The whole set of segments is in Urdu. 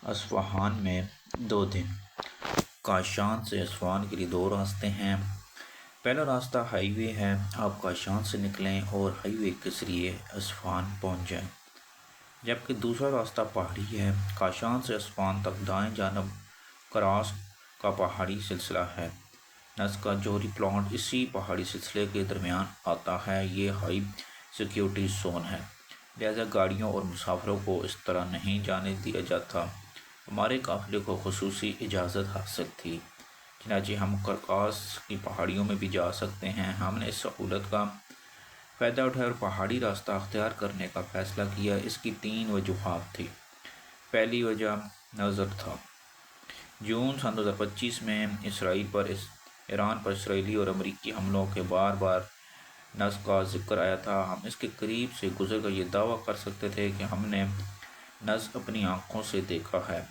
اصفہان میں 2 دن۔ کاشان سے اصفہان کے لیے 2 راستے ہیں۔ پہلا راستہ ہائی وے ہے، آپ کاشان سے نکلیں اور ہائی وے کے ذریعے اصفہان پہنچ جائیں، جبکہ دوسرا راستہ پہاڑی ہے۔ کاشان سے اصفہان تک دائیں جانب کراس کا پہاڑی سلسلہ ہے۔ نسک کا جوہری پلانٹ اسی پہاڑی سلسلے کے درمیان آتا ہے۔ یہ ہائی سیکیورٹی زون ہے، لہذا گاڑیوں اور مسافروں کو اس طرح نہیں جانے دیا جاتا۔ ہمارے قافلے کو خصوصی اجازت حاصل تھی، چنانچہ ہم کرکاس کی پہاڑیوں میں بھی جا سکتے ہیں۔ ہم نے اس سہولت کا فائدہ اٹھایا اور پہاڑی راستہ اختیار کرنے کا فیصلہ کیا۔ اس کی 3 وجوہات تھیں۔ پہلی وجہ نظر تھا۔ جون سن 2025 میں ایران پر اسرائیلی اور امریکی حملوں کے بار بار نسک کا ذکر آیا تھا۔ ہم اس کے قریب سے گزر کر یہ دعویٰ کر سکتے تھے کہ ہم نے نسک اپنی آنکھوں سے دیکھا ہے۔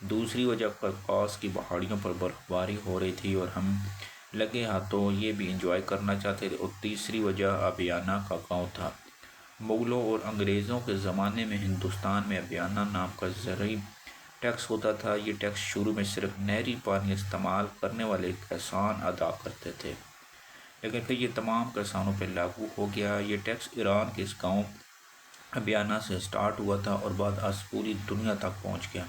دوسری وجہ کرکاس کی پہاڑیوں پر برف باری ہو رہی تھی اور ہم لگے ہاتھوں یہ بھی انجوائے کرنا چاہتے تھے۔ اور تیسری وجہ ابیانہ کا گاؤں تھا۔ مغلوں اور انگریزوں کے زمانے میں ہندوستان میں ابیانہ نام کا زرعی ٹیکس ہوتا تھا۔ یہ ٹیکس شروع میں صرف نہری پانی استعمال کرنے والے کسان ادا کرتے تھے، لیکن پھر یہ تمام کسانوں پر لاگو ہو گیا۔ یہ ٹیکس ایران کے اس گاؤں ابیانہ سے سٹارٹ ہوا تھا اور بعد از پوری دنیا تک پہنچ گیا۔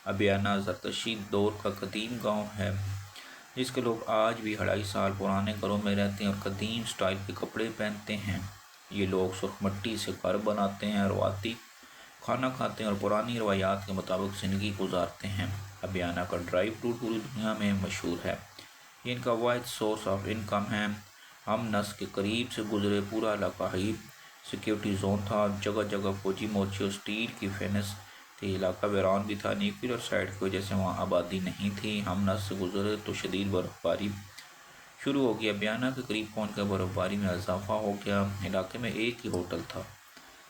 ابیانہ زرتشتی دور کا قدیم گاؤں ہے، جس کے لوگ آج بھی 250 سال پرانے گھروں میں رہتے ہیں اور قدیم سٹائل کے کپڑے پہنتے ہیں۔ یہ لوگ سرخ مٹی سے گھر بناتے ہیں، روایتی کھانا کھاتے ہیں اور پرانی روایات کے مطابق زندگی گزارتے ہیں۔ ابیانہ کا ڈرائی فروٹ پوری دنیا میں مشہور ہے۔ یہ ان کا واحد سورس آف انکم ہے۔ ہم نسک کے قریب سے گزرے، پورا علاقہ ہائی سیکیورٹی زون تھا۔ جگہ جگہ فوجی مورچے اور اسٹیل کی فینس تھی۔ علاقہ ویران بھی تھا، نیوکلیر سائٹ کی وجہ سے وہاں آبادی نہیں تھی۔ ہم نسک سے گزرے تو شدید برف باری شروع ہو گئی۔ ابیانہ کے قریب پہنچ کر برف باری میں اضافہ ہو گیا۔ علاقے میں ایک ہی ہوٹل تھا۔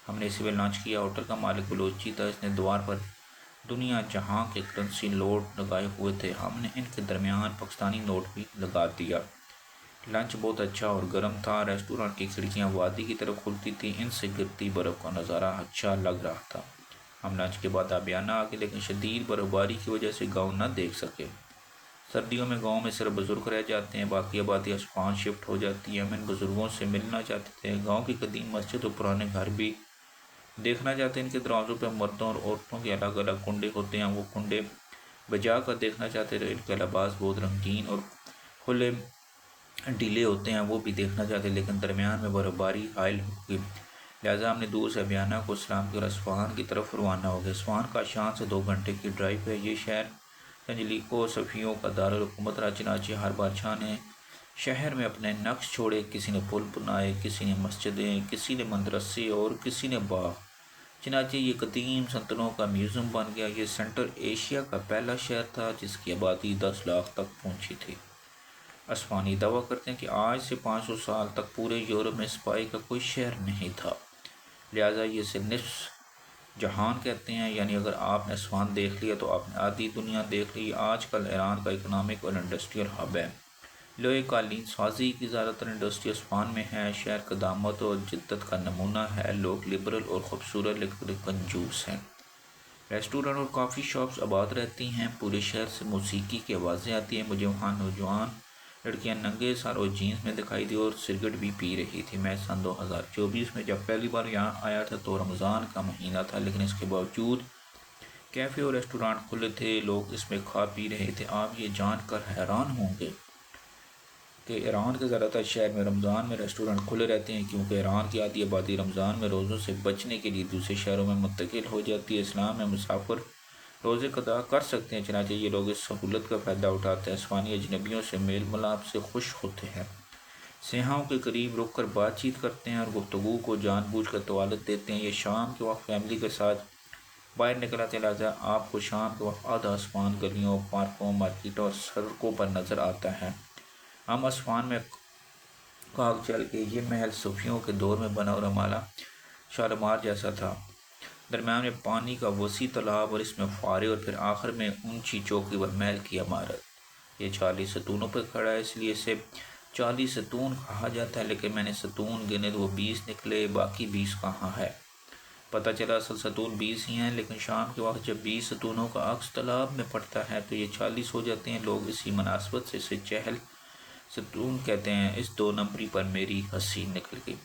ہم نے اسی میں لانچ کیا۔ ہوٹل کا مالک بلوچی تھا۔ اس نے دیوار پر دنیا جہاں کے کرنسی نوٹ لگائے ہوئے تھے۔ ہم نے ان کے درمیان پاکستانی نوٹ بھی لگا دیا۔ لنچ بہت اچھا اور گرم تھا۔ ریسٹورانٹ کی کھڑکیاں وادی کی طرف کھلتی تھیں۔ ان سے گرتی برف کا نظارہ اچھا لگ رہا تھا۔ ہم لنچ کے بعد ابیانہ آ گئے، لیکن شدید برف باری کی وجہ سے گاؤں نہ دیکھ سکے۔ سردیوں میں گاؤں میں صرف بزرگ رہ جاتے ہیں، باقی آبادی اصفہان شفٹ ہو جاتی ہے۔ ہم ان بزرگوں سے ملنا چاہتے تھے، گاؤں کی قدیم مسجد اور پرانے گھر بھی دیکھنا چاہتے ہیں۔ ان کے دروازوں پہ مردوں اور عورتوں کے الگ الگ کنڈے ہوتے ہیں، وہ کنڈے بجا کر دیکھنا چاہتے تھے۔ ان کے لباس بہت رنگین اور کھلے ڈھیلے ہوتے ہیں، وہ بھی دیکھنا چاہتے ہیں، لیکن درمیان میں برف باری حائل ہو گئی، لہٰذا ہم نے دور سے ابیانہ کو سلام کیا اور اصفہان کی طرف روانہ ہو گئے۔ اصفہان کاشان سے 2 گھنٹے کی ڈرائیو ہے۔ یہ شہر تنجلیقوں صفیوں کا دارالحکومت رہا، چنانچہ ہر بادشاہ نے شہر میں اپنے نقش چھوڑے۔ کسی نے پل بنائے، کسی نے مسجدیں، کسی نے مدرسے اور کسی نے باغ۔ چنانچہ یہ قدیم سلطنتوں کا میوزیم بن گیا۔ یہ سینٹرل ایشیا کا پہلا شہر تھا جس کی آبادی 10 لاکھ تک پہنچی تھی۔ اصفہانی دعویٰ کرتے ہیں کہ آج سے 500 سال تک پورے یورپ میں صفائی کا کوئی شہر نہیں تھا، لہٰذا یہ اسے نصف جہان کہتے ہیں، یعنی اگر آپ نے اصفہان دیکھ لیا تو آپ نے آدھی دنیا دیکھ لی۔ آج کل ایران کا اکنامک اور انڈسٹریل ہب ہے۔ لوہے قالین سازی کی زیادہ تر انڈسٹری اصفہان میں ہے۔ شہر قدامت اور جدت کا نمونہ ہے۔ لوگ لبرل اور خوبصورت لیکن کنجوس ہیں۔ ریسٹورنٹ اور کافی شاپس آباد رہتی ہیں۔ پورے شہر سے موسیقی کی آوازیں آتی ہیں۔ مجھے وہاں نوجوان لڑکیاں ننگے سر اور جینس میں دکھائی دی اور سگریٹ بھی پی رہی تھی۔ میں سن 2024 میں جب پہلی بار یہاں آیا تھا تو رمضان کا مہینہ تھا، لیکن اس کے باوجود کیفے اور ریسٹورانٹ کھلے تھے، لوگ اس میں کھا پی رہے تھے۔ آپ یہ جان کر حیران ہوں گے کہ ایران کے زیادہ تر شہر میں رمضان میں ریسٹورانٹ کھلے رہتے ہیں، کیونکہ ایران کی آدھی آبادی رمضان میں روزوں سے بچنے کے لیے دوسرے شہروں میں منتقل ہو جاتی ہے۔ اسلام میں مسافر روزے قضا کر سکتے ہیں، چنانچہ یہ لوگ اس سہولت کا فائدہ اٹھاتے ہیں۔ اصفہانی اجنبیوں سے میل ملاپ سے خوش ہوتے ہیں، سیاحوں کے قریب رک کر بات چیت کرتے ہیں اور گفتگو کو جان بوجھ کر طوالت دیتے ہیں۔ یہ شام کے وقت فیملی کے ساتھ باہر نکل آتے ہیں، لہٰذا آپ کو شام کے وقت آدھا اصفہان گلیوں، پارکوں، مارکیٹوں اور سڑکوں پر نظر آتا ہے۔ ہم اصفہان میں کاغ چل کے، یہ محل صفیوں کے دور میں بنا اور ہمارا شالمار جیسا تھا۔ درمیان میں پانی کا وسیع تالاب اور اس میں فوارے، اور پھر آخر میں اونچی چوکی پر محل کی عمارت۔ یہ 40 ستونوں پر کھڑا ہے، اس لیے اسے 40 ستون کہا جاتا ہے، لیکن میں نے ستون گنے تو وہ 20 نکلے، باقی 20 کہاں ہے۔ پتہ چلا اصل ستون 20 ہی ہیں، لیکن شام کے وقت جب 20 ستونوں کا عکس تالاب میں پڑتا ہے تو یہ 40 ہو جاتے ہیں۔ لوگ اسی مناسبت سے اسے چہل ستون کہتے ہیں۔ اس 2 نمبری پر میری ہنسی نکل گئی۔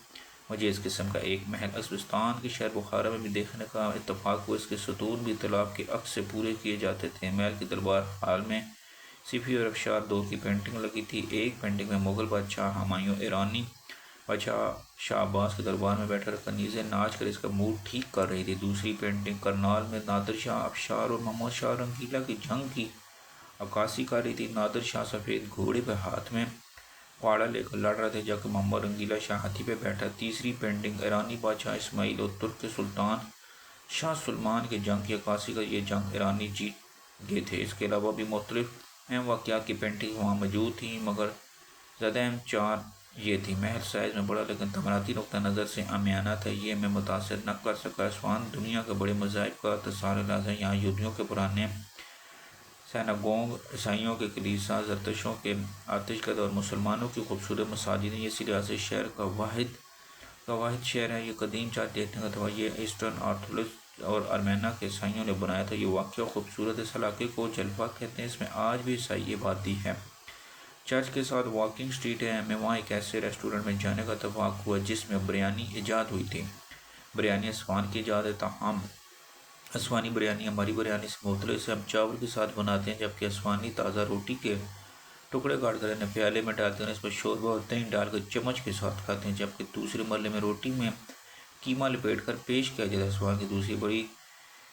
مجھے اس قسم کا ایک محل ازبستان کے شہر بخارا میں بھی دیکھنے کا اتفاق ہوا۔ اس کے ستون بھی تالاب کے عکس سے پورے کیے جاتے تھے۔ محل کی دربار ہال میں صفی اور افشار دور کی پینٹنگ لگی تھی۔ ایک پینٹنگ میں مغل بادشاہ ہمایوں ایرانی بادشاہ شاہ عباس کے دربار میں بیٹھا کر کنیزیں ناچ کر اس کا موڈ ٹھیک کر رہی تھی۔ دوسری پینٹنگ کرنال میں نادر شاہ افشار اور محمد شاہ رنگیلا کی جنگ کی عکاسی کر رہی تھی۔ نادر شاہ سفید گھوڑے پہ ہاتھ میں پاڑا لے کر لڑ رہے تھے، جبکہ محمد رنگیلا شاہ ہاتھی پہ بیٹھا۔ تیسری پینٹنگ ایرانی بادشاہ اسماعیل اور ترک کے سلطان شاہ سلمان کی جنگ کی عکاسی کا۔ یہ جنگ ایرانی جیت گئے تھے۔ اس کے علاوہ بھی مختلف اہم واقعات کی پینٹنگ وہاں موجود تھیں، مگر زیادہ اہم 4 یہ تھی۔ محل سائز میں بڑا لیکن تعمیراتی نقطہ نظر سے عامیانہ تھا۔ یہ میں متاثر نہ کر سکا۔ اصفہان دنیا کے بڑے مذاہب کا تصارلاز ہے۔ یہاں یہودیوں کے پرانے سیناگوگ، عیسائیوں کے کلیسا، زرتشتیوں کے آتش قد اور مسلمانوں کی خوبصورت مساجد ہیں۔ یہ اسی لحاظ سے شہر کا واحد شہر ہے۔ یہ قدیم چرچ دیکھنے کا تھا۔ یہ ایسٹرن آرتھوڈوکس اور ارمینا کے عیسائیوں نے بنایا تھا۔ یہ واقعہ خوبصورت اس علاقے کو جلفہ کہتے ہیں۔ اس میں آج بھی عیسائی آبادی ہے۔ چرچ کے ساتھ واکنگ سٹریٹ ہے۔ ہمیں وہاں ایک ایسے ریسٹورنٹ میں جانے کا اتفاق ہوا جس میں بریانی ایجاد ہوئی تھی۔ بریانی اصفہان کی ایجاد ہے، تاہم اصفہانی بریانی ہماری بریانی سے مختلف ہے۔ اسے ہم چاول کے ساتھ بناتے ہیں، جبکہ اصفہانی تازہ روٹی کے ٹکڑے کاٹ کر انہیں پیالے میں ڈالتے ہیں، اس پر شوربہ اور دہی ڈال کر چمچ کے ساتھ کھاتے ہیں، جبکہ دوسرے مرحلے میں روٹی میں قیمہ لپیٹ کر پیش کیا جاتا ہے۔ اصفہان کی دوسری بڑی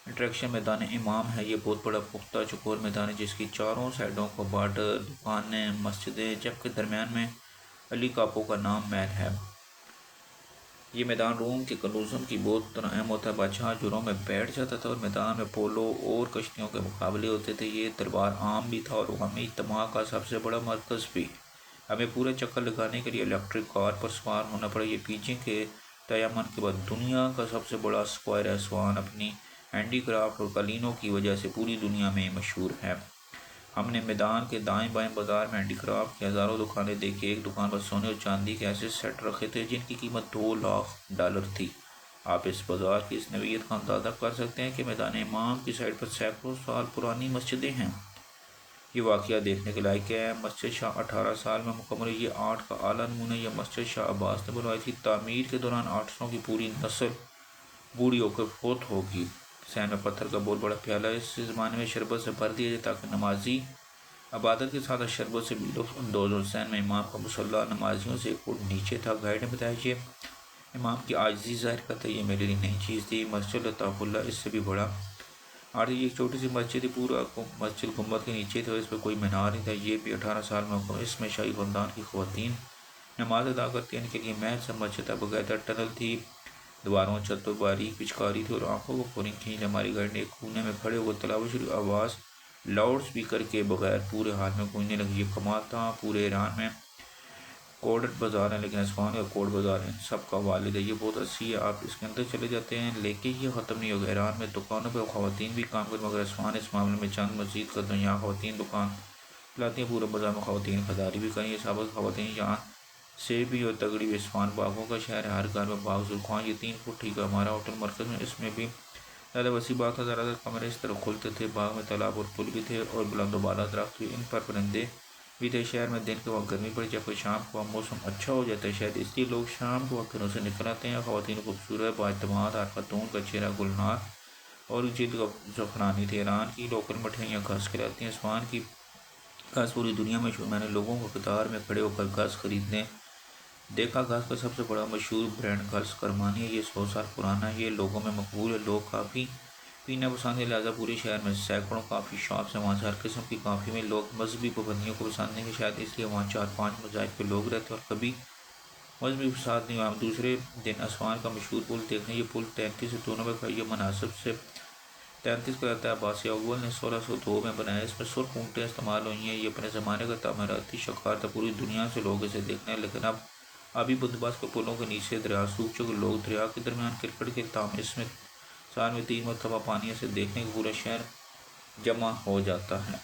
اٹریکشن میدان امام ہے۔ یہ بہت بڑا پختہ چوکور میدان ہے جس کی چاروں سائڈوں کو بارڈر، دکانیں، مسجدیں، جبکہ درمیان میں علی کاپو کا نام محل ہے۔ یہ میدان روم کے کلوسیم کی بہت طرح اہم ہوتا ہے۔ بادشاہ جروں میں بیٹھ جاتا تھا اور میدان میں پولو اور کشتیوں کے مقابلے ہوتے تھے۔ یہ دربار عام بھی تھا اور عوامی اجتماع کا سب سے بڑا مرکز بھی۔ ہمیں پورے چکر لگانے کے لیے الیکٹرک کار پر سوار ہونا پڑا۔ یہ پیچھے کے تیامن کے بعد دنیا کا سب سے بڑا اسکوائر ہے۔ اصفہان اپنی ہینڈی کرافٹ اور قالینوں کی وجہ سے پوری دنیا میں مشہور ہے۔ ہم نے میدان کے دائیں بائیں بازار میں ہینڈی کرافٹ کی ہزاروں دکانیں دیکھی۔ ایک دکان پر سونے اور چاندی کے ایسے سیٹ رکھے تھے جن کی قیمت $2 لاکھ تھی۔ آپ اس بازار کی اس نوعیت کا اندازہ کر سکتے ہیں کہ میدان امام کی سائڈ پر سینکڑوں سال پرانی مسجدیں ہیں۔ یہ واقعہ دیکھنے کے لائق ہے۔ مسجد شاہ 18 سال میں مکمل ہوئی۔ یہ آرٹ کا اعلیٰ نمونہ یہ مسجد شاہ عباس نے بنوائی تھی۔ تعمیر کے دوران آرٹسٹوں کی پوری نسل بوڑھی ہو کر فوت ہوگی۔ سین میں پتھر کا بہت بڑا پیالہ اس زمانے میں شربت سے بھر دیا جائے تاکہ نمازی عبادت کے ساتھ شربت سے بھی لطف اندوز ہو۔ سین میں امام کا مصلی نمازیوں سے 1 فٹ نیچے تھا۔ گائیڈ نے بتایا یہ امام کی عاجزی ظاہر کرتا ہے۔ یہ میرے لیے نئی چیز تھی۔ مسجد لطاف اللہ اس سے بھی بڑا یہ ایک چھوٹی سی مسجد تھی۔ پورا مسجد گنبد کے نیچے تھا، اس پہ کوئی مینار نہیں تھا۔ یہ بھی 18 سال میں مکمل۔ اس میں شاہی خاندان کی خواتین نماز ادا کرتی ہیں۔ ان کے لیے محل سے مسجد تک باقاعدہ ٹنل تھی۔ دیواروں چھت پر باریک پچکاری تھی اور آنکھوں کو پوری کھینچ۔ ہماری گائیڈ نے ایک کونے میں کھڑے ہو کر تلاوت شروع آواز لاؤڈ اسپیکر کے بغیر پورے ہال میں گونجنے لگی۔ یہ کمال تھا۔ پورے ایران میں کوڈٹ بازار ہیں، لیکن اصفہان کا کوڈ بازار ان سب کا والد ہے۔ یہ بہت وسیع ہے، آپ اس کے اندر چلے جاتے ہیں لیکن یہ ختم نہیں ہوگا۔ ایران میں دکانوں پہ خواتین بھی کام کریں، مگر اصفہان اس معاملے میں چند مزید قدم۔ یہاں خواتین دکان چلاتی ہیں، پورے بازار میں خواتین خریداری بھی کریں۔ یہ ثابت خواتین یہاں سے بھی اور تگڑی بھی۔ اصفہان باغوں کا شہر ہے، ہر گھر میں باغ ذوالخوان۔ یہ 3 فٹ ٹھیک ہے۔ ہمارا ہوٹل مرکز میں، اس میں بھی زیادہ وسیع باغ تھا۔ زیادہ تر کمرے اس طرح کھلتے تھے۔ باغ میں تالاب اور پل بھی تھے اور بلند و بالا درخت بھی، ان پر پرندے بھی تھے۔ شہر میں دن کے وقت گرمی پڑی، جبکہ شام کو موسم اچھا ہو جاتا ہے، شاید اس لیے لوگ شام کے وقت گھروں سے نکل آتے ہیں۔ خواتین خوبصورت، بااعتماد، ہر خاتون کا چہرہ گلنار اور جلد زعفرانی تھی۔ ایران کی لوکل مٹھائیاں گھاس کھلاتی ہیں۔ اصفہان کی گھاس پوری دنیا میں مشہور۔ میں نے لوگوں کو قطار میں کھڑے ہو کر گھاس خریدنے دیکھا۔ گھاس کا سب سے بڑا مشہور برانڈ گھاس کرمانی ہے۔ یہ 100 سال پرانا ہے۔ یہ لوگوں میں مقبول ہے۔ لوگ کافی پینا پسند ہے، لہٰذا پورے شہر میں سینکڑوں کافی شاپس ہیں۔ وہاں سے ہر قسم کی کافی میں لوگ مذہبی پابندیوں کو پسند نہیں، شاید اس لیے وہاں 4-5 مذاہب کے لوگ رہتے ہیں اور کبھی مذہبی فساد نہیں ہوا۔ ہم دوسرے دن اصفہان کا مشہور پل دیکھنے۔ یہ پل 33 ستونوں پہ کھڑا۔ یہ مناسب سے 33 کا رہتا ہے۔ عباسی اول نے 1602 میں بنایا۔ اس میں سرخ اونٹیں استعمال ہوئی ہیں۔ یہ اپنے زمانے کا تعمیراتی شاہکار تھا۔ پوری دنیا سے لوگ اسے دیکھنے ہیں، لیکن اب آبی بندوبست کے پلوں کے نیچے دریا سوکھ چکے۔ لوگ دریا کے درمیان کرکٹ کے تاہم اس میں سال میں 3 مرتبہ پانی سے دیکھنے کے پورا شہر جمع ہو جاتا ہے۔